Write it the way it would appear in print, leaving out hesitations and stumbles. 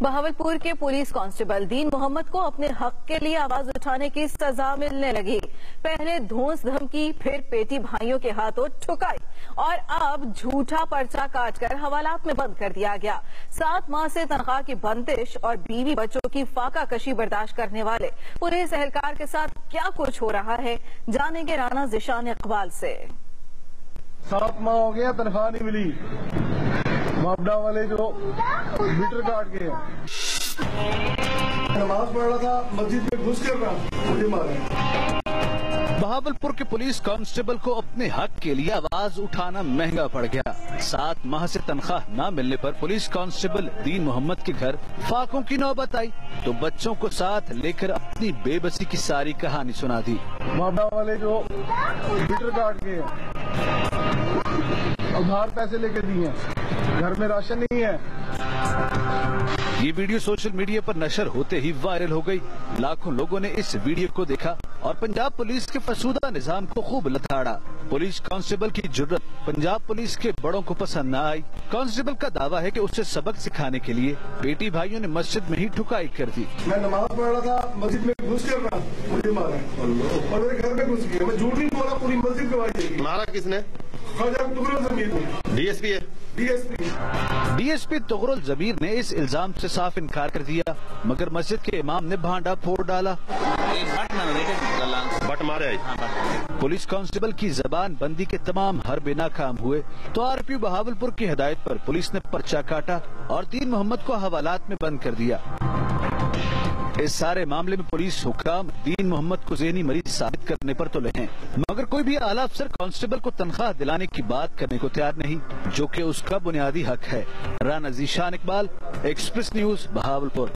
बहावलपुर के police constable दीन मोहम्मद को अपने हक के लिए आवाज उठाने की सजा मिलने लगी। पहले धौंस धमकी, फिर पेटी भाइयों के हाथों ठुकाई और अब झूठा पर्चा काटकर हवालात में बंद कर दिया गया। 7 माह से तनख्वाह की बंदिश और बीवी बच्चों की फाका कशी बर्दाश्त करने वाले पुलिस एहलकार के साथ क्या कुछ हो रहा है, जानेंगे राना ज़िशान इकबाल से। 7 माह हो गया, तनख्वाह नहीं मिली। मापडा वाले जो मीटर काट गए, नमाज पढ़ रहा था, मस्जिद में घुस कर रहा, मुझे मारा। बहावलपुर के पुलिस कांस्टेबल को अपने हक के लिए आवाज उठाना महंगा पड़ गया। 7 माह से तनख्वाह न मिलने पर पुलिस कांस्टेबल दीन मोहम्मद के घर फाकों की नौबत आई तो बच्चों को साथ लेकर अपनी बेबसी की सारी कहानी सुना दी। मापडा वाले जो मीटर काट गए और बाहर पैसे लेके दिए, घर में राशन नहीं है। ये वीडियो सोशल मीडिया पर नशर होते ही वायरल हो गई। लाखों लोगों ने इस वीडियो को देखा और पंजाब पुलिस के फसूदा निजाम को खूब लताड़ा। पुलिस कांस्टेबल की जुर्रत पंजाब पुलिस के बड़ों को पसंद न आई। कांस्टेबल का दावा है कि उसे सबक सिखाने के लिए बेटी भाइयों ने मस्जिद में ही ठुकाई कर दी। मैं नमाज पढ़ रहा था, मस्जिद में घुस कर रहा, मुझे मारा और मेरे घर में घुस गया। मैं झूठ नहीं बोला, पूरी मस्जिद गवाही देगी। मारा किसने? तुगरुल ज़मीर ने। डीएसपी है। डीएसपी तुगरुल ज़मीर ने इस इल्जाम से साफ इनकार कर दिया, मगर मस्जिद के इमाम ने भांडा फोड़ डाला। बट मारे। पुलिस कांस्टेबल की जबान बंदी के तमाम हरबे नाकाम हुए तो आरपीओ बहावलपुर की हिदायत पर पुलिस ने पर्चा काटा और दीन मोहम्मद को हवालात में बंद कर दिया। इस सारे मामले में पुलिस हुकाम दीन मोहम्मद को ज़हनी मरीज साबित करने पर तुले हैं, मगर कोई भी आला अफसर कांस्टेबल को तनख्वाह दिलाने की बात करने को तैयार नहीं, जो कि उसका बुनियादी हक है। Rana Zeeshan Iqbal, express news, Bahawalpur.